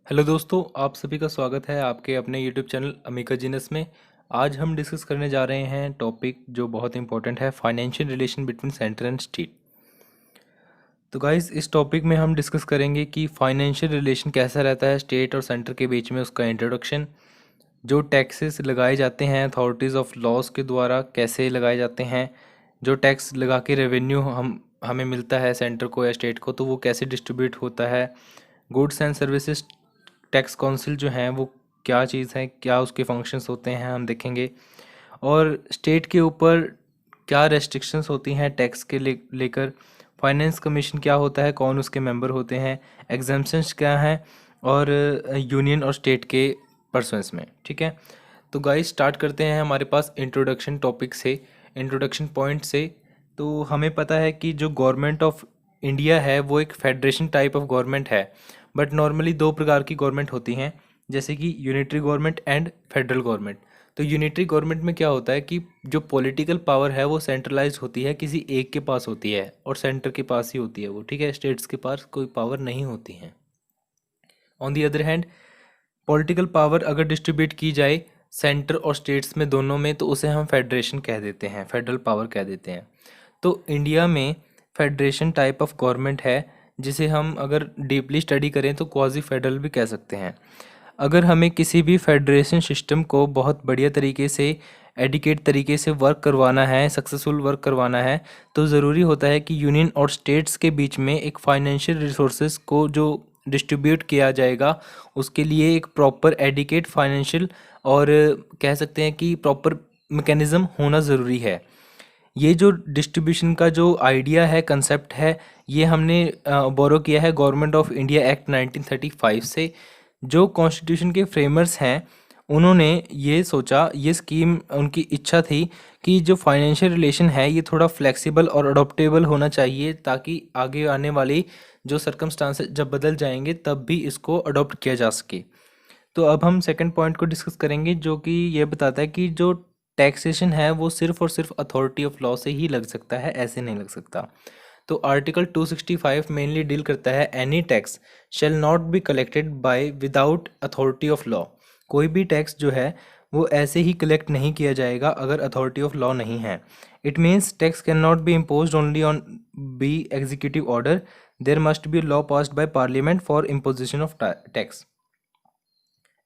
Hello दोस्तों, आप सभी का स्वागत है आपके अपने यूट्यूब चैनल अमिका जिनस में। आज हम डिस्कस करने जा रहे हैं टॉपिक जो बहुत इंपॉर्टेंट है, financial relation between centre and state. तो गाइस, इस टॉपिक में हम डिस्कस करेंगे कि फाइनेंशियल रिलेशन कैसा रहता है स्टेट और सेंटर के बीच में, उसका इंट्रोडक्शन, जो टैक्सेस लगाए जाते हैं अथॉरिटीज़ ऑफ लॉज के द्वारा कैसे लगाए जाते हैं, जो टैक्स लगा के रेवेन्यू हमें मिलता है सेंटर को या स्टेट को, तो वो कैसे डिस्ट्रीब्यूट होता है। Goods and services tax council जो हैं वो क्या चीज़ है, क्या उसके फंक्शंस होते हैं, हम देखेंगे। और स्टेट के ऊपर क्या रेस्ट्रिक्शंस होती हैं टैक्स के लेकर। फाइनेंस कमीशन क्या होता है, कौन उसके मेंबर होते हैं, एग्जाम्पशंस क्या हैं, और यूनियन और स्टेट के पर्सन्स में। ठीक है, तो गाइस स्टार्ट करते हैं हमारे पास इंट्रोडक्शन टॉपिक से, इंट्रोडक्शन पॉइंट से। तो हमें पता है कि जो गवर्नमेंट ऑफ इंडिया है वो एक फेडरेशन टाइप ऑफ गवर्नमेंट है। बट नॉर्मली दो प्रकार की गवर्नमेंट होती हैं, जैसे कि unitary government and federal government. तो यूनिटरी गवर्नमेंट में क्या होता है कि जो पॉलिटिकल पावर है वो सेंट्रलाइज होती है, किसी एक के पास होती है और सेंटर के पास ही होती है वो। ठीक है, स्टेट्स के पास कोई पावर नहीं होती है। On the other hand, political power अगर डिस्ट्रीब्यूट की जाए सेंटर और स्टेट्स में, दोनों में, तो उसे हम फेडरेशन कह देते हैं, फेडरल पावर कह देते हैं। तो इंडिया में फेडरेशन टाइप ऑफ गवर्नमेंट है, जिसे हम अगर डीपली स्टडी करें तो क्वाजी फेडरल भी कह सकते हैं। अगर हमें किसी भी फेडरेशन सिस्टम को बहुत बढ़िया तरीके से, एडिकेट तरीके से वर्क करवाना है, सक्सेसफुल वर्क करवाना है, तो ज़रूरी होता है कि यूनियन और स्टेट्स के बीच में एक फाइनेंशियल रिसोर्सेज को जो डिस्ट्रीब्यूट किया जाएगा, उसके लिए एक प्रॉपर एडिकेट फाइनेंशियल और कह सकते हैं कि प्रॉपर मैकेनिज़्म होना ज़रूरी है। ये जो डिस्ट्रीब्यूशन का जो आइडिया है, कंसेप्ट है, ये हमने बोरो किया है गवर्नमेंट ऑफ इंडिया एक्ट 1935 से। जो कॉन्स्टिट्यूशन के फ्रेमर्स हैं, उन्होंने ये सोचा, ये स्कीम उनकी इच्छा थी कि जो फाइनेंशियल रिलेशन है ये थोड़ा फ्लेक्सिबल और अडोप्टेबल होना चाहिए, ताकि आगे आने वाली जो सर्कमस्टांसेस जब बदल जाएंगे तब भी इसको अडॉप्ट किया जा सके। तो अब हम सेकंड पॉइंट को डिस्कस करेंगे, जो कि ये बताता है कि जो टैक्सेशन है वो सिर्फ और सिर्फ अथॉरिटी ऑफ लॉ से ही लग सकता है, ऐसे नहीं लग सकता। तो आर्टिकल 265 मेनली डील करता है any tax shall not be collected by without authority of law. कोई भी टैक्स जो है वो ऐसे ही कलेक्ट नहीं किया जाएगा अगर अथॉरिटी ऑफ लॉ नहीं है। It means tax can not be impose only on be executive order, there must be law passed by parliament for imposition of tax.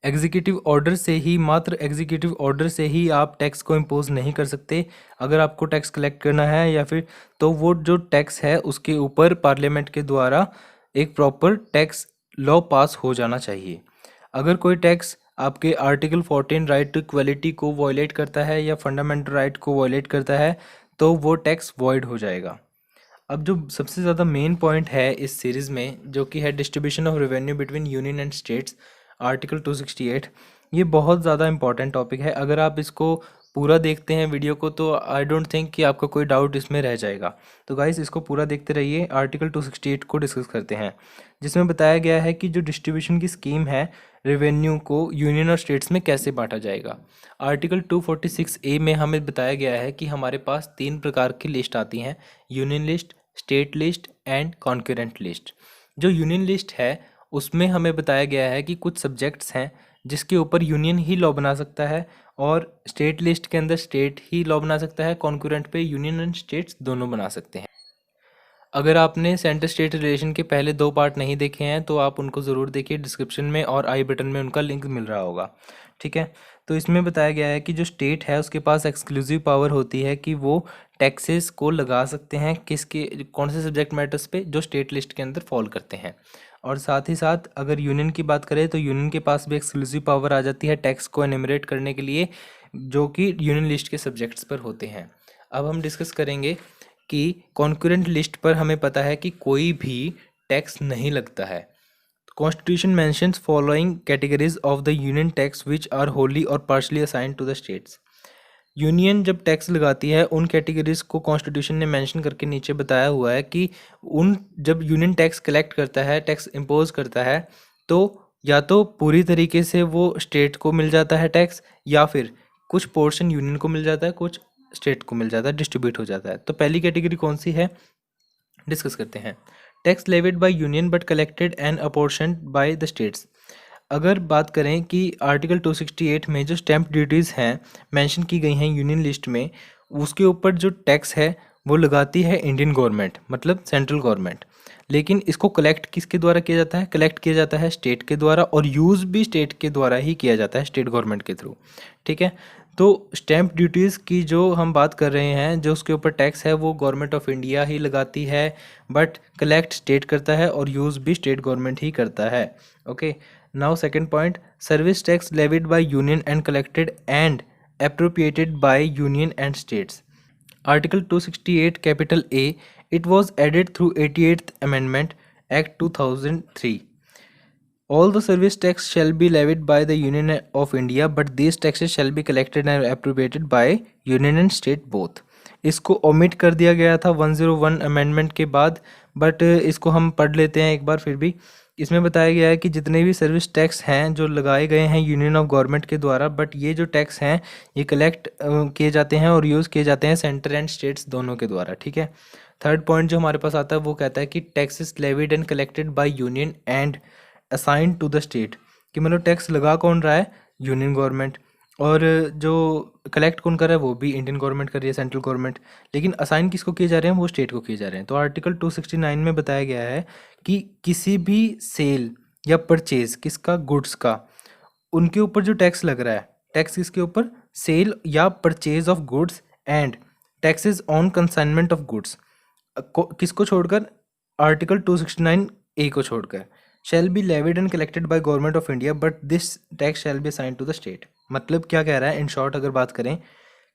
Executive order से ही, मात्र एग्जीक्यूटिव ऑर्डर से ही आप टैक्स को impose नहीं कर सकते। अगर आपको टैक्स कलेक्ट करना है या फिर, तो वो जो टैक्स है उसके ऊपर पार्लियामेंट के द्वारा एक प्रॉपर टैक्स लॉ पास हो जाना चाहिए। अगर कोई टैक्स आपके आर्टिकल 14 राइट टू इक्वलिटी को वॉयलेट करता है या फंडामेंटल राइट को वॉयलेट करता है, तो वो टैक्स वॉइड हो जाएगा। अब जो सबसे ज़्यादा मेन पॉइंट है इस सीरीज़ में, जो कि है distribution of revenue between union and states, article 268, ये बहुत ज़्यादा इंपॉर्टेंट टॉपिक है। अगर आप इसको पूरा देखते हैं वीडियो को, तो आई डोंट थिंक कि आपका कोई डाउट इसमें रह जाएगा। तो गाइस, इसको पूरा देखते रहिए। आर्टिकल 268 को डिस्कस करते हैं, जिसमें बताया गया है कि जो डिस्ट्रीब्यूशन की स्कीम है, रेवेन्यू को यूनियन और स्टेट्स में कैसे बांटा जाएगा। आर्टिकल 246A में हमें बताया गया है कि हमारे पास तीन प्रकार की लिस्ट आती हैं, union list, state list and concurrent list. जो यूनियन लिस्ट है उसमें हमें बताया गया है कि कुछ सब्जेक्ट्स हैं जिसके ऊपर यूनियन ही लॉ बना सकता है, और स्टेट लिस्ट के अंदर स्टेट ही लॉ बना सकता है, कॉन्करेंट पे यूनियन एंड स्टेट्स दोनों बना सकते हैं। अगर आपने सेंटर स्टेट रिलेशन के पहले दो पार्ट नहीं देखे हैं तो आप उनको ज़रूर देखिए, डिस्क्रिप्शन में और आई बटन में उनका लिंक मिल रहा होगा। ठीक है, तो इसमें बताया गया है कि जो स्टेट है उसके पास एक्सक्लूसिव पावर होती है कि वो टैक्सेस को लगा सकते हैं किसके, कौन से सब्जेक्ट मैटर्स पे, जो स्टेट लिस्ट के अंदर फॉल करते हैं। और साथ ही साथ अगर यूनियन की बात करें तो यूनियन के पास भी एक्सक्लूसिव पावर आ जाती है टैक्स को एनिमरेट करने के लिए, जो कि यूनियन लिस्ट के सब्जेक्ट्स पर होते हैं। अब हम डिस्कस करेंगे कि कॉन्करेंट लिस्ट पर हमें पता है कि कोई भी टैक्स नहीं लगता है। Constitution mentions following categories of the union tax which are wholly or partially assigned to the states. Union जब टैक्स लगाती है उन कैटेगरीज को कॉन्स्टिट्यूशन ने मेंशन करके नीचे बताया हुआ है कि उन, जब यूनियन टैक्स कलेक्ट करता है, टैक्स इम्पोज करता है, तो या तो पूरी तरीके से वो स्टेट को मिल जाता है टैक्स, या फिर कुछ पोर्शन यूनियन को मिल जाता है, कुछ स्टेट को मिल जाता है, डिस्ट्रीब्यूट हो जाता है। तो पहली कैटेगरी कौन सी है, डिस्कस करते हैं। Tax levied by union but collected and apportioned by the states. अगर बात करें कि आर्टिकल 268 में जो स्टैंप ड्यूटीज़ हैं मेंशन की गई हैं यूनियन लिस्ट में, उसके ऊपर जो टैक्स है वो लगाती है इंडियन गवर्नमेंट, मतलब सेंट्रल गवर्नमेंट। लेकिन इसको कलेक्ट किसके द्वारा किया जाता है? कलेक्ट किया जाता है स्टेट के द्वारा, और यूज़ भी स्टेट के द्वारा ही किया जाता है, स्टेट गवर्नमेंट के थ्रू। ठीक है, तो स्टैंप ड्यूटीज़ की जो हम बात कर रहे हैं, जो उसके ऊपर टैक्स है वो गवर्नमेंट ऑफ इंडिया ही लगाती है, बट कलेक्ट स्टेट करता है और यूज़ भी स्टेट गवर्नमेंट ही करता है। Okay, now second point, service tax levied by union and collected and appropriated by union and states. Article 268 capital A, it was added through 88th Amendment Act 2003. All the service tax shall be levied by the Union of India, but these taxes shall be collected and appropriated by Union and State both. इसको omit कर दिया गया था 101 amendment के बाद, but इसको हम पढ़ लेते हैं एक बार फिर भी। इसमें बताया गया है कि जितने भी सर्विस टैक्स हैं जो लगाए गए हैं यूनियन ऑफ गवर्नमेंट के द्वारा, बट ये जो टैक्स हैं ये कलेक्ट किए जाते हैं और यूज़ किए जाते हैं सेंटर एंड स्टेट्स दोनों के द्वारा। ठीक है, थर्ड पॉइंट जो हमारे पास आता है वो कहता है कि taxes levied and collected by union and assigned to the state, कि मतलब टैक्स लगा कौन रहा है? यूनियन गवर्नमेंट, और जो कलेक्ट कौन कर रहा है वो भी इंडियन गवर्नमेंट कर रही है, सेंट्रल गवर्नमेंट। लेकिन असाइन किसको किए जा रहे हैं? वो स्टेट को किए जा रहे हैं। तो आर्टिकल 269 में बताया गया है कि किसी भी सेल या परचेज किसका, गुड्स का, उनके ऊपर जो टैक्स लग रहा है, टैक्स किसके ऊपर? सेल या purchase of goods and taxes on consignment of goods, किसको छोड़कर? आर्टिकल 269 ए को छोड़कर, shall be levied and collected by government of India, but this tax shall be assigned to the state. मतलब क्या कह रहा है इन शॉर्ट अगर बात करें,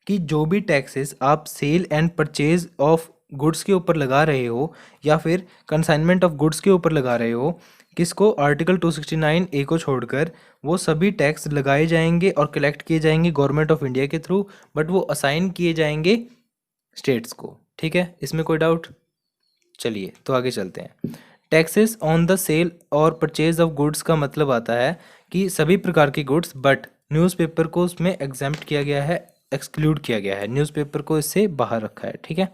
कि जो भी टैक्सेस आप sale and purchase of goods के ऊपर लगा रहे हो या फिर कंसाइनमेंट ऑफ गुड्स के ऊपर लगा रहे हो, किसको? आर्टिकल 269 ए को छोड़कर वो सभी टैक्स लगाए जाएंगे और कलेक्ट किए जाएंगे गवर्नमेंट ऑफ इंडिया के थ्रू, बट वो असाइन किए जाएंगे स्टेट्स को। ठीक है, इसमें कोई डाउट? चलिए तो आगे चलते हैं। टैक्सेस ऑन द सेल और परचेज ऑफ गुड्स का मतलब आता है कि सभी प्रकार की गुड्स, बट न्यूज़पेपर को उसमें एग्जेम्प्ट किया गया है, एक्सक्लूड किया गया है, न्यूज़पेपर को इससे बाहर रखा है। ठीक है,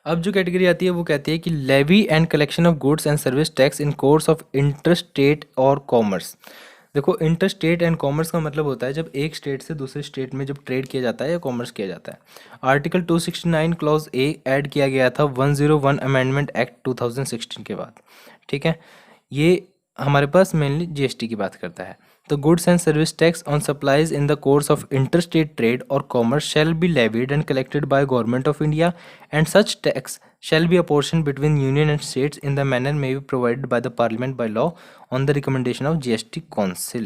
अब जो कैटेगरी आती है वो कहती है कि levy and collection of goods and service tax in course of inter state और कॉमर्स। देखो, इंटर स्टेट एंड कॉमर्स का मतलब होता है जब एक स्टेट से दूसरे स्टेट में जब ट्रेड किया जाता है या कॉमर्स किया जाता है। आर्टिकल 269 क्लॉज ए ऐड किया गया था 101 अमेंडमेंट एक्ट 2016 के बाद। ठीक है, ये हमारे पास मेनली जीएसटी की बात करता है। तो goods and service tax on supplies in the course of interstate trade or commerce shall be levied and collected by government of India, and such tax shall be apportioned between union and states in the manner may be provided by the parliament by law on the recommendation of GST council।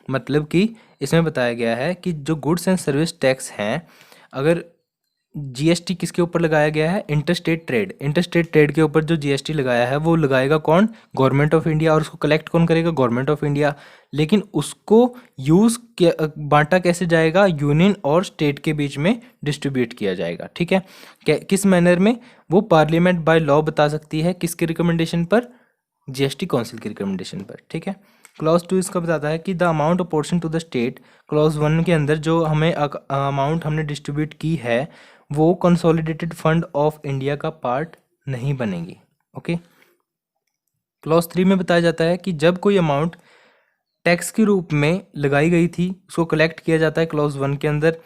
मतलब कि इसमें बताया गया है कि जो goods and service tax हैं, अगर जीएसटी किसके ऊपर लगाया गया है? इंटरस्टेट ट्रेड, इंटरस्टेट ट्रेड के ऊपर जो जीएसटी लगाया है वो लगाएगा कौन? गवर्नमेंट ऑफ इंडिया, और उसको कलेक्ट कौन करेगा? Government of India. लेकिन उसको यूज़ बांटा कैसे जाएगा? यूनियन और स्टेट के बीच में डिस्ट्रीब्यूट किया जाएगा। ठीक है, किस मैनर में? वो पार्लियामेंट बाय लॉ बता सकती है, किसके रिकमेंडेशन पर? जीएसटी काउंसिल की रिकमेंडेशन पर। ठीक है, क्लॉज 2 इसका बताता है कि the amount apportion to the state, clause 1 के अंदर जो हमें अमाउंट हमने डिस्ट्रीब्यूट की है वो कंसोलिडेटेड फंड ऑफ इंडिया का पार्ट नहीं बनेगी। ओके, क्लॉज 3 में बताया जाता है कि जब कोई अमाउंट टैक्स के रूप में लगाई गई थी उसको कलेक्ट किया जाता है क्लॉज 1 के अंदर,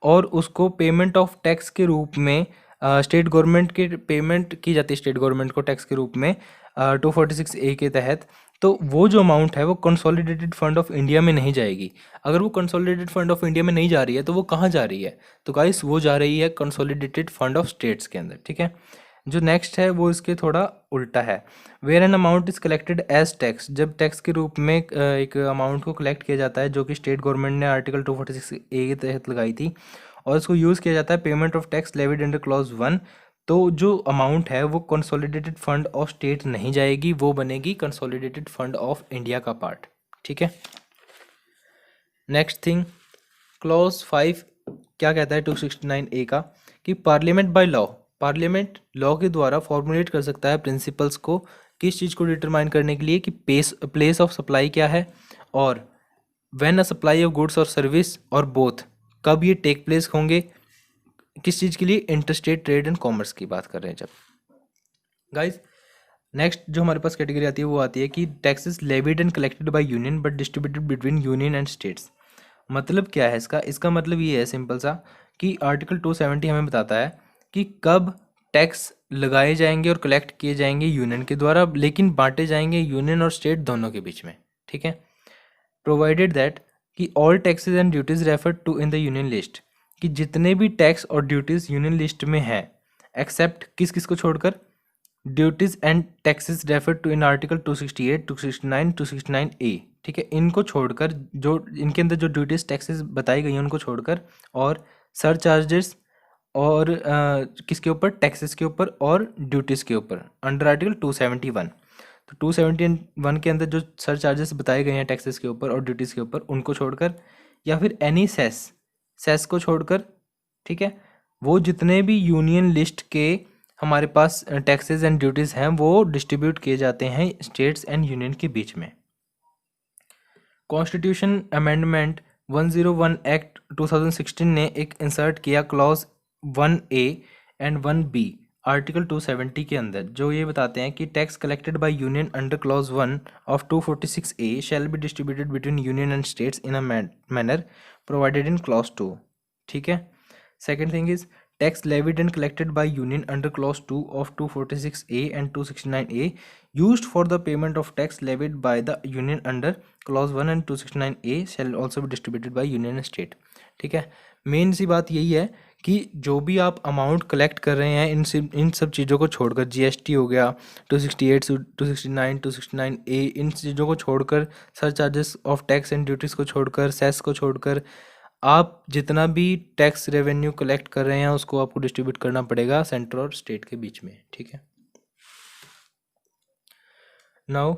और उसको पेमेंट ऑफ टैक्स के रूप में स्टेट गवर्नमेंट के पेमेंट की जाती है, स्टेट गवर्नमेंट को टैक्स के रूप में 246 ए के तहत। तो वो जो अमाउंट है वो कंसोलिडेटेड फंड ऑफ इंडिया में नहीं जाएगी। अगर वो कंसोलिडेटेड फंड ऑफ इंडिया में नहीं जा रही है तो वो कहाँ जा रही है? तो गाइस वो जा रही है कंसोलिडेटेड फंड ऑफ स्टेट्स के अंदर। ठीक है, जो नेक्स्ट है वो इसके थोड़ा उल्टा है। Where an amount is collected as tax, जब टैक्स के रूप में एक अमाउंट को कलेक्ट किया जाता है जो कि स्टेट गवर्नमेंट ने आर्टिकल 246 ए के तहत लगाई थी, और इसको यूज़ किया जाता है payment of tax levied under clause 1, तो जो अमाउंट है वो कंसोलिडेटेड फंड ऑफ स्टेट नहीं जाएगी, वो बनेगी कंसोलिडेटेड फंड ऑफ इंडिया का पार्ट। ठीक है, नेक्स्ट थिंग, क्लॉज 5 क्या कहता है 269 ए का, कि parliament by law, parliament law के द्वारा फॉर्मुलेट कर सकता है प्रिंसिपल्स को, किस चीज़ को डिटरमाइन करने के लिए कि प्लेस ऑफ सप्लाई क्या है, और when a supply of goods और सर्विस और बोथ, कब ये टेक प्लेस होंगे, किस चीज़ के लिए? इंटरस्टेट ट्रेड एंड कॉमर्स की बात कर रहे हैं जब। गाइज नेक्स्ट जो हमारे पास कैटेगरी आती है वो आती है कि taxes levied and collected by union but distributed between union and states. मतलब क्या है इसका मतलब ये है सिंपल सा कि आर्टिकल 270 हमें बताता है कि कब टैक्स लगाए जाएंगे और कलेक्ट किए जाएंगे यूनियन के द्वारा, लेकिन बांटे जाएंगे यूनियन और स्टेट दोनों के बीच में। ठीक है, प्रोवाइडेड दैट कि all taxes and duties refer to in the union list, कि जितने भी टैक्स और ड्यूटीज यूनियन लिस्ट में हैं एक्सेप्ट किस किस को छोड़कर, duties and taxes refer to in article 268, 269, 269A। ठीक है, इनको छोड़कर, जो इनके अंदर जो ड्यूटीज टैक्सेस बताई गई हैं उनको छोड़कर, और सर चार्जेस और किसके ऊपर, टैक्सेस के ऊपर और ड्यूटीज के ऊपर अंडर आर्टिकल 271। तो 271 के अंदर जो सर चार्जेस बताए गए हैं टैक्सेस के ऊपर और ड्यूटीज के ऊपर उनको छोड़कर, या फिर एनी सेस को छोड़कर, ठीक है, वो जितने भी यूनियन लिस्ट के हमारे पास टैक्सेस एंड ड्यूटीज हैं वो डिस्ट्रीब्यूट किए जाते हैं स्टेट्स एंड यूनियन के बीच में। कॉन्स्टिट्यूशन अमेंडमेंट 101 एक्ट 2016 ने एक इंसर्ट किया clause 1A and 1B article 270 के अंदर, जो ये बताते हैं कि tax collected by union under clause 1 of 246A shall be distributed between union and states in a manner provided in clause 2। ठीक है, second thing is tax levied and collected by union under clause 2 of 246A and 269A used for the payment of tax levied by the union under clause 1 and 269A shall also be distributed by union and state। ठीक है, main सी बात यही है कि जो भी आप amount collect कर रहे हैं इन सब चीज़ों को छोड़कर, जीएसटी हो गया, 268, 269, 269A, इन चीज़ों को छोड़कर, sir charges of tax and duties को छोड़कर, सेस को छोड़कर, आप जितना भी टैक्स रेवेन्यू कलेक्ट कर रहे हैं उसको आपको डिस्ट्रीब्यूट करना पड़ेगा सेंटर और स्टेट के बीच में। ठीक है, नाउ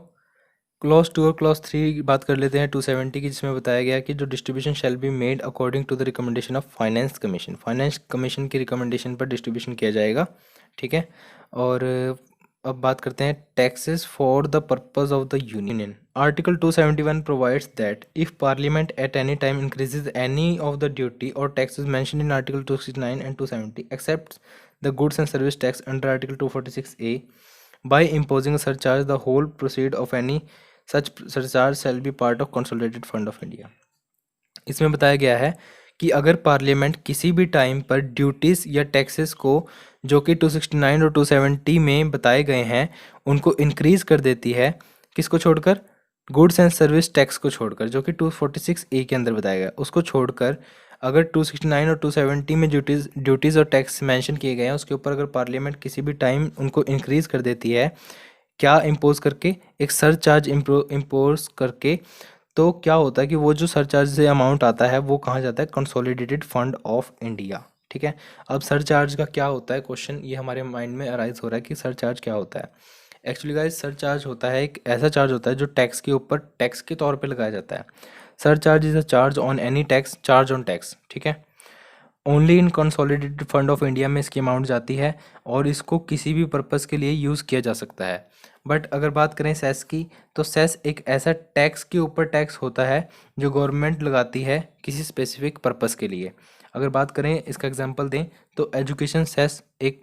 क्लॉज 2 और क्लॉज 3 की बात कर लेते हैं 270 की, जिसमें बताया गया कि जो distribution shall be made according to the recommendation of finance commission, finance commission की रिकमेंडेशन पर डिस्ट्रीब्यूशन किया जाएगा। ठीक है, और अब बात करते हैं taxes for the purpose of the union. Article 271 provides that if parliament at any time increases any of the duty or taxes mentioned in article 269 and 270 except the goods and service tax under article 246A by imposing a surcharge, the whole proceed of any such surcharge shall be part of consolidated fund of India। इसमें बताया गया है कि अगर parliament किसी भी time पर duties या टैक्सेस को, जो कि 269 और 270 में बताए गए हैं, उनको इंक्रीज़ कर देती है, किसको छोड़कर, गुड्स एंड सर्विस टैक्स को छोड़कर, जो कि 246A के अंदर बताया गया, उसको छोड़कर अगर 269 और 270 में ड्यूटीज़ और टैक्स मेंशन किए गए हैं उसके ऊपर अगर पार्लियामेंट किसी भी टाइम उनको इंक्रीज़ कर देती है, क्या इम्पोज करके, एक सरचार्ज इम्पोज करके, तो क्या होता है कि वो जो सरचार्ज से अमाउंट आता है वो कहाँ जाता है, कंसोलिडेटेड फंड ऑफ इंडिया। ठीक है, अब सरचार्ज का क्या होता है, क्वेश्चन ये हमारे माइंड में अराइज हो रहा है कि सरचार्ज क्या होता है। एक्चुअली गाइस, सरचार्ज होता है एक ऐसा चार्ज होता है जो टैक्स के ऊपर टैक्स के तौर पे लगाया जाता है। Surcharge is a charge on any tax charge on tax. ठीक है, only in consolidated fund of India में इसकी अमाउंट जाती है और इसको किसी भी पर्पज़ के लिए यूज़ किया जा सकता है। बट अगर बात करें सेस की, तो सेस एक ऐसा टैक्स के ऊपर टैक्स होता है जो गवर्नमेंट लगाती है किसी स्पेसिफिक पर्पज़ के लिए। अगर बात करें, इसका एग्जांपल दें तो एजुकेशन सेस एक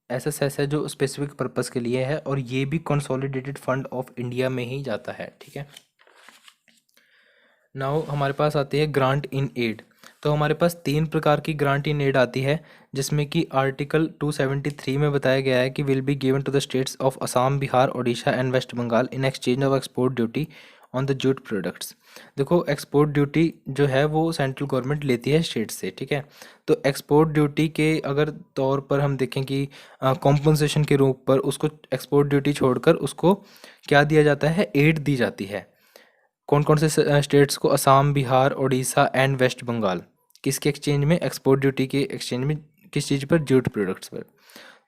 ऐसा सेस है जो स्पेसिफिक पर्पज़ के लिए है और ये भी कंसोलिडेटेड फंड ऑफ इंडिया में ही जाता है। ठीक है, नाउ हमारे पास आती है ग्रांट इन एड। तो हमारे पास 3 प्रकार की ग्रांट इन एड आती है, जिसमें कि आर्टिकल 273 में बताया गया है कि will be given to the states of Assam, Bihar, Odisha and West Bengal in exchange of export duty on the jute products. देखो, एक्सपोर्ट ड्यूटी जो है वो सेंट्रल गवर्नमेंट लेती है स्टेट से। ठीक है, तो एक्सपोर्ट ड्यूटी के अगर तौर पर हम देखें कि कॉम्पनसेशन के रूप पर उसको एक्सपोर्ट ड्यूटी छोड़कर उसको क्या दिया जाता है, एड दी जाती है। कौन कौन से स्टेट्स को, असम, बिहार, उड़ीसा एंड वेस्ट बंगाल, किसके एक्सचेंज में, एक्सपोर्ट ड्यूटी के एक्सचेंज में, किस चीज़ पर, जूट प्रोडक्ट्स पर।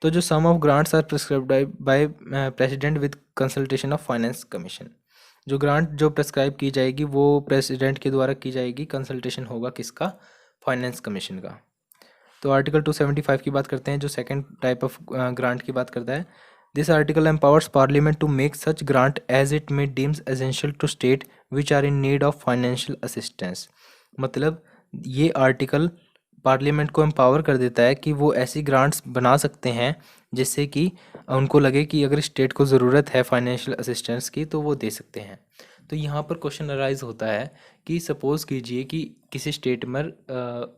तो जो sum of grants are prescribed by president with consultation of finance commission, जो ग्रांट जो प्रेस्क्राइब की जाएगी वो प्रेसिडेंट के द्वारा की जाएगी, कंसल्टेशन होगा किसका, फाइनेंस कमीशन का। तो आर्टिकल 275 की बात करते हैं, जो सेकंड टाइप ऑफ ग्रांट की बात करता है। This article empowers parliament to make such grant as it may deems essential to state which are in need of financial assistance. मतलब ये आर्टिकल पार्लियामेंट को एम्पावर कर देता है कि वो ऐसी ग्रांट्स बना सकते हैं जिससे कि उनको लगे कि अगर स्टेट को ज़रूरत है फाइनेंशियल असिस्टेंस की तो वो दे सकते हैं। तो यहाँ पर क्वेश्चन अराइज होता है कि सपोज़ कीजिए कि किसी स्टेट में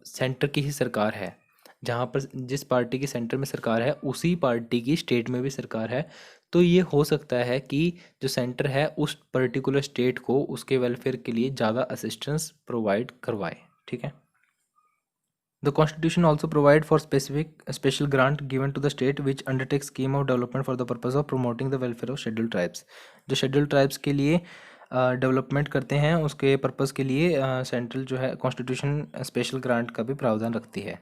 सेंटर की ही सरकार है, जहाँ पर जिस पार्टी की सेंटर में सरकार है उसी पार्टी की स्टेट में भी सरकार है। तो ये हो सकता है कि जो सेंटर है उस पर्टिकुलर स्टेट को उसके वेलफेयर के लिए ज़्यादा असिस्टेंस प्रोवाइड करवाए। ठीक है। The Constitution also provide for special grant given to the state which undertakes scheme of development for the purpose of promoting the welfare of scheduled tribes। जो scheduled tribes के लिए development करते हैं उसके purpose के लिए सेंट्रल जो है कॉन्स्टिट्यूशन स्पेशल ग्रांट का भी प्रावधान रखती है।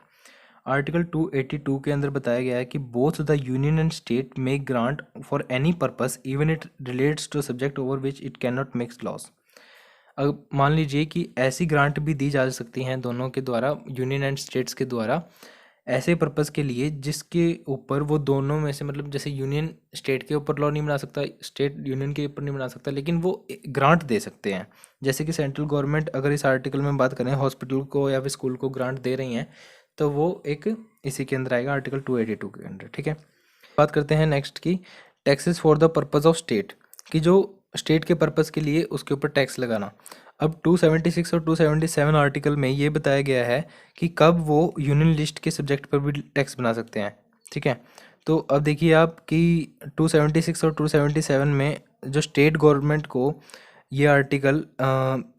आर्टिकल 282 के अंदर बताया गया है कि both the union and state make grant for any purpose even it relates to subject over which it can not makes laws. अब मान लीजिए कि ऐसी ग्रांट भी दी जा सकती हैं दोनों के द्वारा, यूनियन एंड स्टेट्स के द्वारा, ऐसे पर्पस के लिए जिसके ऊपर वो दोनों में से, मतलब जैसे यूनियन स्टेट के ऊपर लॉ नहीं बना सकता, स्टेट यूनियन के ऊपर नहीं बना सकता, लेकिन वो ग्रांट दे सकते हैं। जैसे कि सेंट्रल गवर्नमेंट अगर इस आर्टिकल में बात करें हॉस्पिटल को या फिर स्कूल को ग्रांट दे रही हैं तो वो एक इसी के अंदर आएगा, आर्टिकल 282 के अंदर। ठीक है। बात करते हैं नेक्स्ट की taxes for the purpose of state, कि जो स्टेट के पर्पस के लिए उसके ऊपर टैक्स लगाना। अब 276 और 277 आर्टिकल में ये बताया गया है कि कब वो यूनियन लिस्ट के सब्जेक्ट पर भी टैक्स बना सकते हैं। ठीक है। तो अब देखिए आप कि 276 और 277 में जो स्टेट गवर्नमेंट को ये आर्टिकल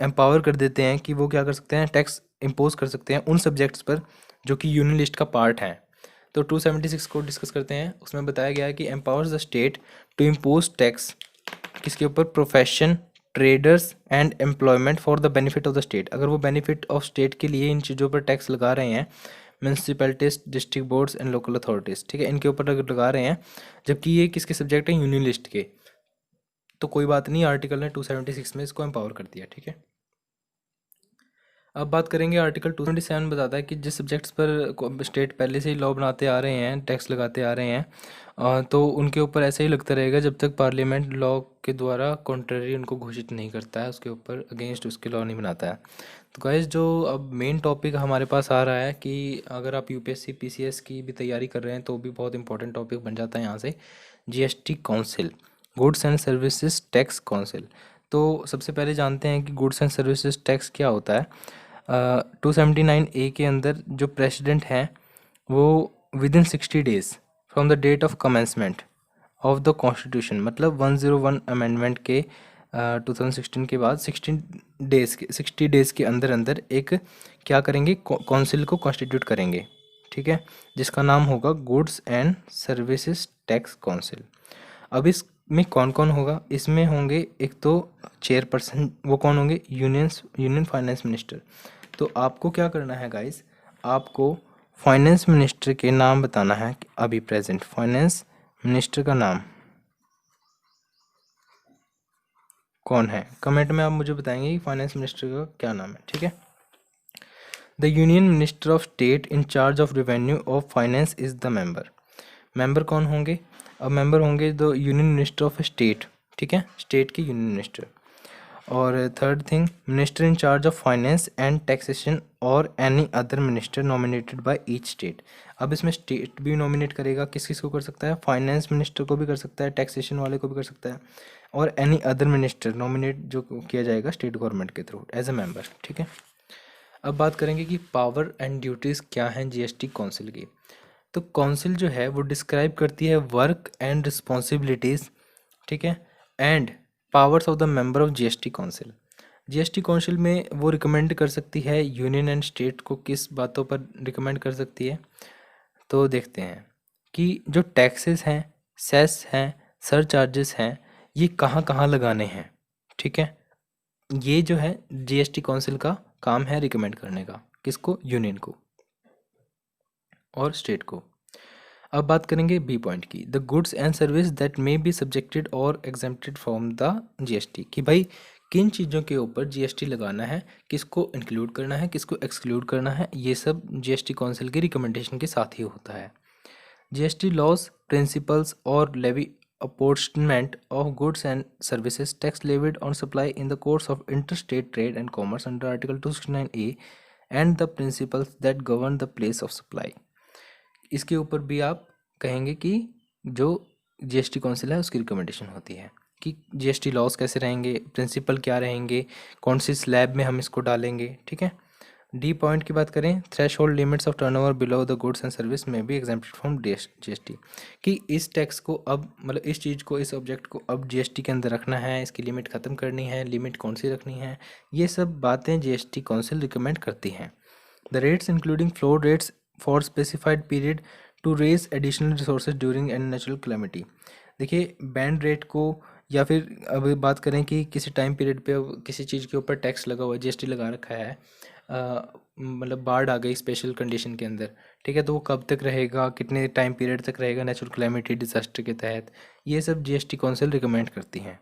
एम्पावर कर देते हैं कि वो क्या कर सकते हैं, टैक्स इम्पोज कर सकते हैं उन सब्जेक्ट्स पर जो कि यूनियन लिस्ट का पार्ट हैं। तो 276 को डिस्कस करते हैं। उसमें बताया गया है कि empowers the state to impose tax किसके ऊपर, profession, traders and employment for the benefit of the state. अगर वो बेनिफिट ऑफ स्टेट के लिए इन चीज़ों पर टैक्स लगा रहे हैं, municipalities, district boards and local authorities, ठीक है, इनके ऊपर अगर लगा रहे हैं, जबकि ये किसके सब्जेक्ट हैं, यूनियन लिस्ट के, तो कोई बात नहीं, आर्टिकल ने 276 में इसको एम्पावर कर दिया। ठीक है। अब बात करेंगे आर्टिकल 277 बताता है कि जिस सब्जेक्ट्स पर स्टेट पहले से ही लॉ बनाते आ रहे हैं, टैक्स लगाते आ रहे हैं, तो उनके ऊपर ऐसा ही लगता रहेगा जब तक पार्लियामेंट लॉ के द्वारा कॉन्ट्ररी उनको घोषित नहीं करता है, उसके ऊपर अगेंस्ट उसके लॉ नहीं बनाता है। तो गाइस जो अब मेन टॉपिक हमारे पास आ रहा है कि अगर आप यूपीएससी पीसीएस की भी तैयारी कर रहे हैं तो भी बहुत इंपॉर्टेंट टॉपिक बन जाता है यहाँ से, GST council, goods and services tax council. तो सबसे पहले जानते हैं कि गुड्स एंड सर्विसेज टैक्स क्या होता है। 279A के अंदर जो प्रेसिडेंट हैं वो within 60 days from the date of commencement of the constitution, मतलब 101 अमेंडमेंट के 2016 के बाद 60 डेज के अंदर अंदर एक क्या करेंगे, काउंसिल को कॉन्स्टिट्यूट करेंगे। ठीक है। जिसका नाम होगा goods and services tax council. अब इसमें कौन कौन होगा, इसमें होंगे एक तो चेयरपर्सन, वो कौन होंगे, यूनियन फाइनेंस मिनिस्टर। तो आपको क्या करना है गाइस, आपको फाइनेंस मिनिस्टर के नाम बताना है कि अभी प्रेजेंट फाइनेंस मिनिस्टर का नाम कौन है। कमेंट में आप मुझे बताएंगे कि फाइनेंस मिनिस्टर का क्या नाम है। ठीक है। The union minister of state in charge of revenue of finance is the member. Member कौन होंगे, अब मेंबर होंगे the union minister of state. ठीक है, स्टेट के यूनियन मिनिस्टर। और third thing, minister in charge of finance and taxation or any other minister nominated by each state. अब इसमें स्टेट भी नॉमिनेट करेगा, किस किस को कर सकता है, फाइनेंस मिनिस्टर को भी कर सकता है, टैक्सेशन वाले को भी कर सकता है, और एनी अदर मिनिस्टर नॉमिनेट जो किया जाएगा स्टेट गवर्नमेंट के थ्रू एज अ मेंबर। ठीक है। अब बात करेंगे कि पावर एंड ड्यूटीज़ क्या हैं जीएसटी काउंसिल की। तो काउंसिल जो है वो डिस्क्राइब करती है वर्क एंड रिस्पॉन्सिबिलिटीज़, ठीक है, and powers of the member of GST council. GST council में वो रिकमेंड कर सकती है यूनियन एंड स्टेट को, किस बातों पर रिकमेंड कर सकती है, तो देखते हैं कि जो टैक्सेस हैं, सेस हैं, सर चार्जेस हैं, ये कहाँ कहाँ लगाने हैं। ठीक है। ये जो है जीएसटी काउंसिल का काम है रिकमेंड करने का, किसको, यूनियन को और स्टेट को। अब बात करेंगे बी पॉइंट की, the goods and service that may be subjected और एग्जेम्प्टेड फ्रॉम द जीएसटी, कि भाई किन चीज़ों के ऊपर जीएसटी लगाना है, किसको इंक्लूड करना है, किसको एक्सक्लूड करना है, ये सब जीएसटी काउंसिल की रिकमेंडेशन के साथ ही होता है। जीएसटी लॉज, प्रिंसिपल्स और levy apportionment of goods and services tax levied on supply in the course of interstate trade and commerce under Article 269A and the principles that govern the place of supply. इसके ऊपर भी आप कहेंगे कि जो GST council है उसकी recommendation होती है कि जीएसटी लॉस कैसे रहेंगे, प्रिंसिपल क्या रहेंगे, कौन सी स्लैब में हम इसको डालेंगे। ठीक है। डी पॉइंट की बात करें, threshold limits of turnover below the goods and service may be exempted from GST, कि इस टैक्स को अब मतलब इस चीज़ को, इस ऑब्जेक्ट को अब जीएसटी के अंदर रखना है, इसकी लिमिट ख़त्म करनी है, लिमिट कौन सी रखनी है, ये सब बातें जीएसटी काउंसिल रिकमेंड करती हैं। The rates including floor rates for specified period to raise additional resources during an natural calamity. देखिए बैंड रेट को, या फिर अब बात करें कि किसी टाइम पीरियड पे किसी चीज़ के ऊपर टैक्स लगा हुआ है, जीएसटी लगा रखा है, मतलब बाढ़ आ गई स्पेशल कंडीशन के अंदर, ठीक है, तो वो कब तक रहेगा, कितने टाइम पीरियड तक रहेगा नेचुरल कैलेमिटी डिजास्टर के तहत, ये सब जीएसटी काउंसिल रिकमेंड करती हैं।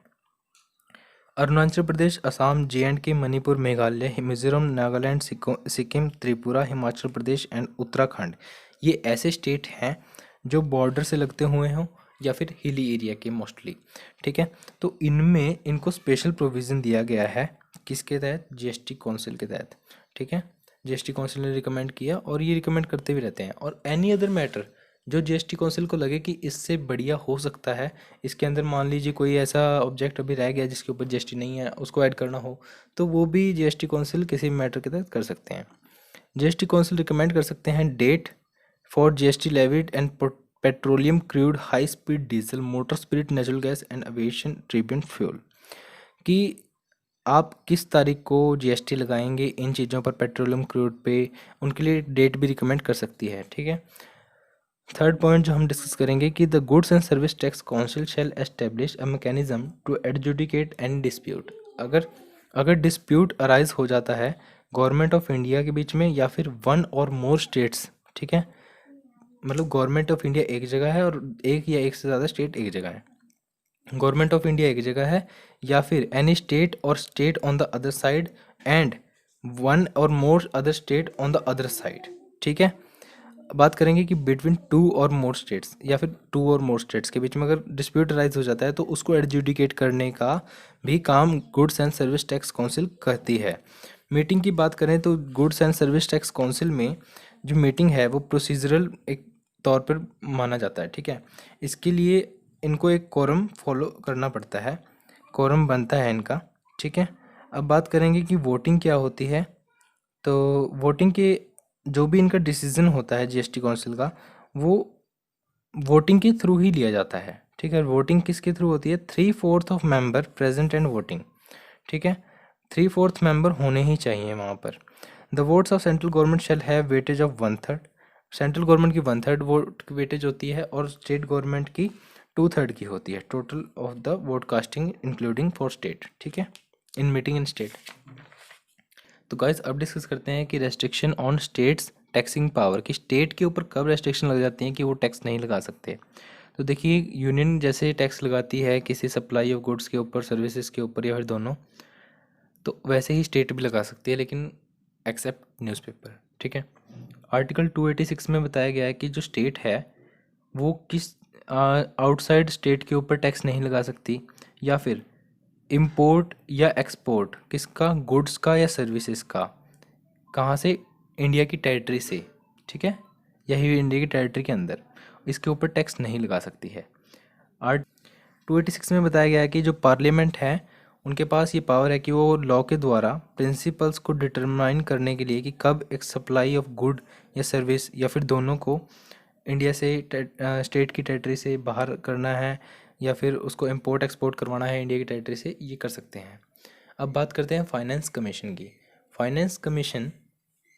अरुणाचल प्रदेश, असम, जे&के, मणिपुर, मेघालय, मिजोरम, नागालैंड, सिक्किम, त्रिपुरा, हिमाचल प्रदेश एंड उत्तराखंड, ये ऐसे स्टेट हैं जो बॉर्डर से लगते हुए हों या फिर हिली एरिया के मोस्टली। ठीक है, तो इनमें इनको स्पेशल प्रोविज़न दिया गया है, किसके तहत, जीएसटी काउंसिल के तहत। ठीक है, जीएसटी काउंसिल ने रिकमेंड किया और ये रिकमेंड करते भी रहते हैं। और एनी अदर मैटर जो जीएसटी काउंसिल को लगे कि इससे बढ़िया हो सकता है, इसके अंदर मान लीजिए कोई ऐसा ऑब्जेक्ट अभी रह गया जिसके ऊपर जीएसटी नहीं है, उसको ऐड करना हो, तो वो भी जीएसटी काउंसिल किसी मैटर के तहत कर सकते हैं। जीएसटी काउंसिल रिकमेंड कर सकते हैं date for GST levied and petroleum, crude, high speed diesel, motor spirit, natural gas and aviation turbine fuel, कि आप किस तारीख को जीएसटी लगाएंगे इन चीज़ों पर, पेट्रोलियम, क्रूड पे, उनके लिए डेट भी रिकमेंड कर सकती है। ठीक है। थर्ड पॉइंट जो हम डिस्कस करेंगे कि the goods and service tax council shall establish a mechanism to adjudicate and dispute. अगर डिस्प्यूट अराइज हो जाता है गवर्नमेंट ऑफ इंडिया के बीच में या फिर वन और मोर स्टेट्स, ठीक है, मतलब गवर्नमेंट ऑफ इंडिया एक जगह है और एक या एक से ज़्यादा स्टेट एक जगह है, गवर्नमेंट ऑफ इंडिया एक जगह है या फिर any state or state on the other side and one or more other state on the other side. ठीक है, बात करेंगे कि बिटवीन टू और मोर स्टेट्स या फिर टू और मोर स्टेट्स के बीच में अगर डिस्प्यूट राइज हो जाता है तो उसको एडजुडिकेट करने का भी काम goods and service tax council करती है। मीटिंग की बात करें तो goods and service tax council में जो मीटिंग है वो प्रोसीजरल एक तौर पर माना जाता है। ठीक है, इसके लिए इनको एक कोरम फॉलो करना पड़ता है, कोरम बनता है इनका। ठीक है, अब बात करेंगे कि वोटिंग क्या होती है। तो वोटिंग के जो भी इनका डिसीजन होता है जीएसटी काउंसिल का, वो वोटिंग के थ्रू ही लिया जाता है। ठीक है, वोटिंग किसके थ्रू होती है, 3/4 of member present and voting. ठीक है, 3/4 मेंबर होने ही चाहिए वहाँ पर। The votes of central government shall have weightage of 1/3। Central government की 1/3 वोट की वेटेज होती है और स्टेट गवर्नमेंट की 2/3 की होती है, total of the vote casting including for state. ठीक है, इन मीटिंग इन स्टेट। तो गाइस अब डिस्कस करते हैं कि restriction on states taxing power, कि स्टेट के ऊपर कब रेस्ट्रिक्शन लग जाती है कि वो टैक्स नहीं लगा सकते। तो देखिए यूनियन जैसे टैक्स लगाती है किसी सप्लाई ऑफ गुड्स के ऊपर, सर्विसेज के ऊपर या फिर दोनों, तो वैसे ही स्टेट भी लगा सकती है, लेकिन एक्सेप्ट न्यूज़पेपर। ठीक है, आर्टिकल 286 में बताया गया है कि जो स्टेट है वो किस आउटसाइड स्टेट के ऊपर टैक्स नहीं लगा सकती, या फिर इंपोर्ट या एक्सपोर्ट किसका, गुड्स का या सर्विसेज का, कहाँ से, इंडिया की टेरिटरी से। ठीक है, यही इंडिया की टेरिटरी के अंदर, इसके ऊपर टैक्स नहीं लगा सकती है। आर्ट 286 में बताया गया है कि जो पार्लियामेंट है उनके पास ये पावर है कि वो लॉ के द्वारा प्रिंसिपल्स को डिटरमाइन करने के लिए कि कब एक सप्लाई ऑफ गुड या सर्विस या फिर दोनों को इंडिया से स्टेट की टेरिटरी से बाहर करना है या फिर उसको इंपोर्ट एक्सपोर्ट करवाना है इंडिया की टेरिटरी से, ये कर सकते हैं। अब बात करते हैं फाइनेंस कमीशन की। Finance commission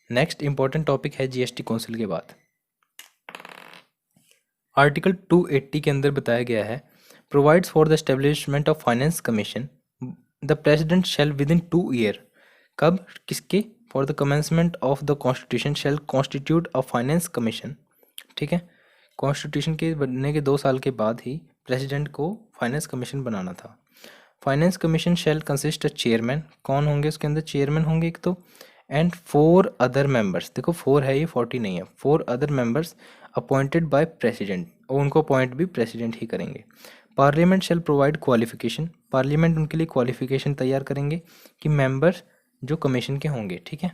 next important topic है जीएसटी काउंसिल के बाद। आर्टिकल 280 के अंदर बताया गया है, provides for the establishment of finance commission the president shall within 2 year, कब, किसके, for the commencement of the constitution shall constitute a finance commission. ठीक है, कॉन्स्टिट्यूशन के बनने के 2 साल के बाद ही प्रेसिडेंट को फाइनेंस कमीशन बनाना था। Finance commission shell consist a chairman, कौन होंगे उसके अंदर, चेयरमैन होंगे एक तो, एंड 4 अदर मेंबर्स, देखो 4 है ये, 40 नहीं है, 4 other members appointed by president, और उनको अपॉइंट भी प्रेसिडेंट ही करेंगे। पार्लियामेंट शैल प्रोवाइड क्वालिफिकेशन, पार्लियामेंट उनके लिए क्वालिफिकेशन तैयार करेंगे कि मेंबर्स जो कमीशन के होंगे। ठीक है,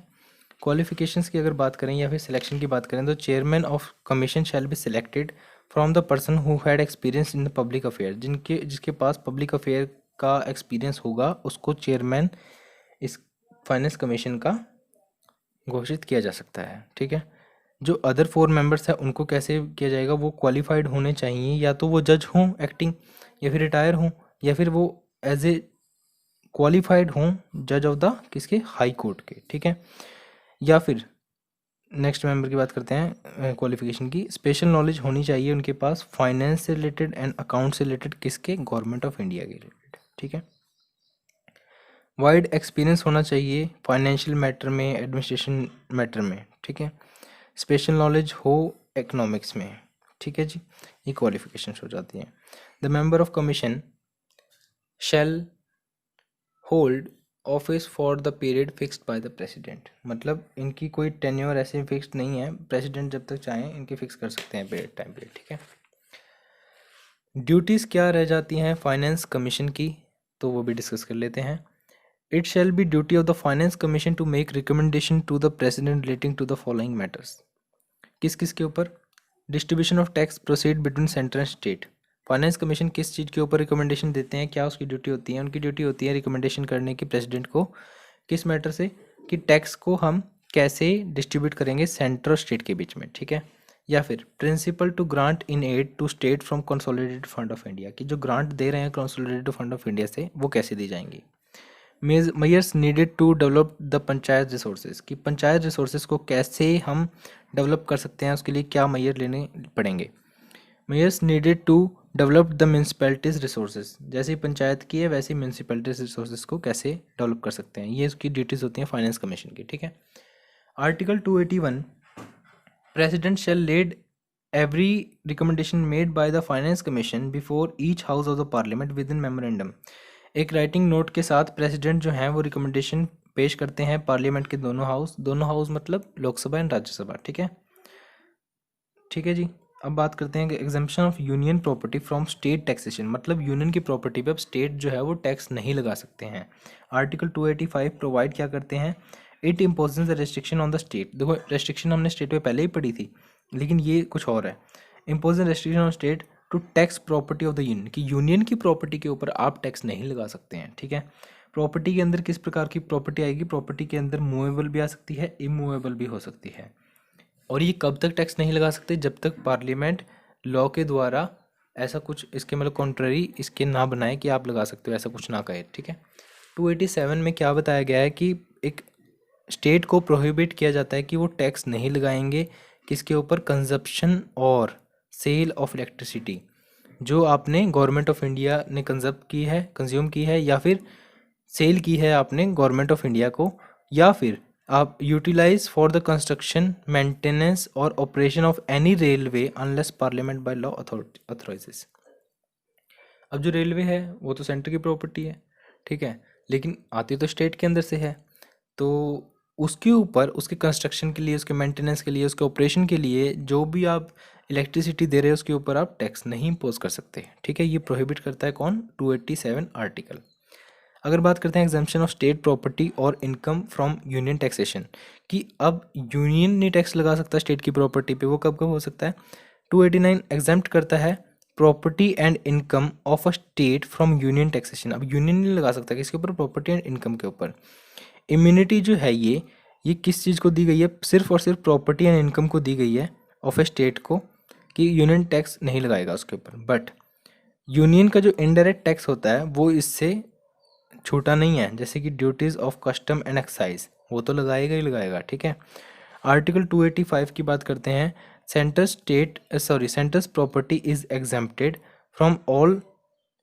क्वालिफिकेशंस की अगर बात करें या फिर सिलेक्शन की बात करें तो chairman of commission shall be selected from the person who had experience in the public affair, जिसके पास पब्लिक अफेयर का एक्सपीरियंस होगा उसको चेयरमैन इस फाइनेंस कमीशन का घोषित किया जा सकता है। ठीक है। जो अदर 4 मेंबर्स हैं उनको कैसे किया जाएगा, वो क्वालिफाइड होने चाहिए, या तो वो जज हों एक्टिंग, या फिर रिटायर हों, या फिर वो एज ए क्वालिफाइड हों जज ऑफ द किसके, हाई कोर्ट के। ठीक है। या फिर नेक्स्ट मेंबर की बात करते हैं क्वालिफिकेशन की, स्पेशल नॉलेज होनी चाहिए उनके पास फाइनेंस से रिलेटेड एंड अकाउंट से रिलेटेड, किसके, गवर्नमेंट ऑफ इंडिया के रिलेटेड। ठीक है। वाइड एक्सपीरियंस होना चाहिए फाइनेंशियल मैटर में, एडमिनिस्ट्रेशन मैटर में। ठीक है। स्पेशल नॉलेज हो इकोनॉमिक्स में। ठीक है जी, ये क्वालिफिकेशंस हो जाती हैं। The member of commission shall hold office for the period fixed by the president, मतलब इनकी कोई टेन्योर ऐसे फिक्स्ड नहीं है, प्रेसिडेंट जब तक चाहें इनके फिक्स कर सकते हैं पीरियड, टाइम पीरियड। ठीक है। ड्यूटीज़ क्या रह जाती हैं फाइनेंस कमीशन की, तो वो भी डिस्कस कर लेते हैं। It shall be duty of the finance commission to make recommendation to the president relating to the following matters. किस किस के ऊपर, distribution of tax proceed between centre and state. Finance commission किस चीज़ के ऊपर रिकमेंडेशन देते हैं, क्या उसकी ड्यूटी होती है, उनकी ड्यूटी होती है रिकमेंडेशन करने की प्रेसिडेंट को, किस मैटर से, कि टैक्स को हम कैसे डिस्ट्रीब्यूट करेंगे सेंटर और स्टेट के बीच में। ठीक है। या फिर principal to grant in aid to state from consolidated fund of India, की जो ग्रांट दे रहे हैं कंसोलिडेटेड फंड ऑफ इंडिया से वो कैसे दी जाएंगी। Measures needed to develop the panchayat resources, कि पंचायत रिसोर्सेज को कैसे हम डेवलप कर सकते हैं, उसके लिए क्या मेयर लेने पड़ेंगे। Measures needed to develop the municipalities resources, जैसे पंचायत की है वैसे म्यूनसिपैलिटीज रिसोर्सेज को कैसे डेवलप कर सकते हैं, ये उसकी ड्यूटीज़ होती हैं फाइनेंस कमीशन की। ठीक है। Article 281, president shall laid every recommendation made by the finance commission before each house of the parliament within memorandum. एक राइटिंग नोट के साथ प्रेसिडेंट जो हैं वो रिकमेंडेशन पेश करते हैं पार्लियामेंट के दोनों हाउस मतलब लोकसभा एंड राज्यसभा। ठीक है। ठीक है जी। अब बात करते हैं कि exemption of union property from state taxation, मतलब यूनियन की प्रॉपर्टी पे अब स्टेट जो है वो टैक्स नहीं लगा सकते हैं। आर्टिकल 285 प्रोवाइड क्या करते हैं, it imposes the restriction on the state. देखो रेस्ट्रिक्शन हमने स्टेट पे पहले ही पढ़ी थी, लेकिन ये कुछ और है। Impose restriction on state to tax property of the union, कि यूनियन की प्रॉपर्टी के ऊपर आप टैक्स नहीं लगा सकते हैं। ठीक है। प्रॉपर्टी के अंदर किस प्रकार की प्रॉपर्टी आएगी, प्रॉपर्टी के अंदर मूवेबल भी आ सकती है, इमूवेबल भी हो सकती है। और ये कब तक टैक्स नहीं लगा सकते, जब तक पार्लियामेंट लॉ के द्वारा ऐसा कुछ इसके मतलब कॉन्ट्ररी इसके ना बनाए कि आप लगा सकते हो, ऐसा कुछ ना कहे। ठीक है। 287 में क्या बताया गया है कि एक स्टेट को प्रोहिबिट किया जाता है कि वो टैक्स नहीं लगाएंगे किसके ऊपर, कंजप्शन और सेल ऑफ इलेक्ट्रिसिटी, जो आपने गवर्नमेंट ऑफ इंडिया ने कंज्यूम की है, या फिर सेल की है आपने गवर्नमेंट ऑफ इंडिया को, या फिर आप utilise for the construction maintenance or operation of any railway unless parliament by law authorises. अब जो रेलवे है वो तो सेंटर की प्रॉपर्टी है। ठीक है। लेकिन आती तो स्टेट के अंदर से है, तो उसके ऊपर उसके कंस्ट्रक्शन के लिए, उसके मेंटेनेंस के लिए, उसके ऑपरेशन के लिए जो भी आप इलेक्ट्रिसिटी दे रहे हो उसके ऊपर आप टैक्स नहीं इम्पोज कर सकते। ठीक है। ये प्रोहिबिट करता है कौन, 287 आर्टिकल। अगर बात करते हैं एग्जाम्पशन ऑफ स्टेट प्रॉपर्टी और इनकम फ्रॉम यूनियन टैक्सेशन, कि अब यूनियन नहीं टैक्स लगा सकता स्टेट की प्रॉपर्टी पे, वो कब कब हो सकता है, 289 एग्जाम्प्ट करता है property and income of a state from union taxation. अब यूनियन नहीं लगा सकता किसके ऊपर, प्रॉपर्टी एंड इनकम के ऊपर। इम्यूनिटी जो है ये किस चीज़ को दी गई है, सिर्फ और सिर्फ प्रॉपर्टी एंड इनकम को दी गई है ऑफ ए स्टेट को, कि यूनियन टैक्स नहीं लगाएगा उसके ऊपर। बट यूनियन का जो इनडायरेक्ट टैक्स होता है वो इससे छूटा नहीं है, जैसे कि duties of custom and excise, वो तो लगाएगा ही लगाएगा। ठीक है। आर्टिकल 285 की बात करते हैं, centre's property is exempted from all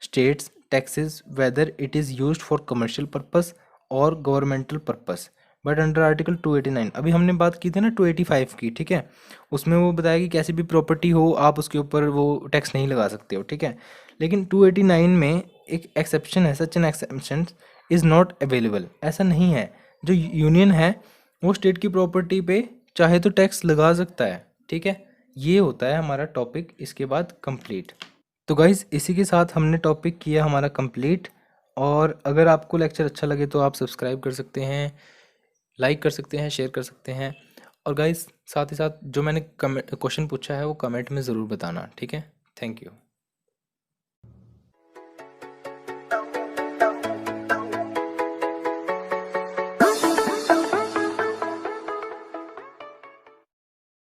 states taxes whether it is used for commercial purpose or governmental purpose, but under article 289। अभी हमने बात की थी ना 285 की। ठीक है। उसमें वो बताया कि कैसी भी प्रॉपर्टी हो आप उसके ऊपर वो टैक्स नहीं लगा सकते हो। ठीक है। लेकिन 289 में एक एक्सेप्शन है, such an exception is not available, ऐसा नहीं है। जो यूनियन है वो स्टेट की प्रॉपर्टी पे चाहे तो टैक्स लगा सकता है। ठीक है। ये होता है हमारा टॉपिक इसके बाद कंप्लीट। तो गाइज़ इसी के साथ हमने टॉपिक किया हमारा कंप्लीट, और अगर आपको लेक्चर अच्छा लगे तो आप सब्सक्राइब कर सकते हैं लाइक कर सकते हैं, शेयर कर सकते हैं। और गाइस साथ ही साथ जो मैंने कमेंट क्वेश्चन पूछा है वो कमेंट में ज़रूर बताना, ठीक है। Thank you.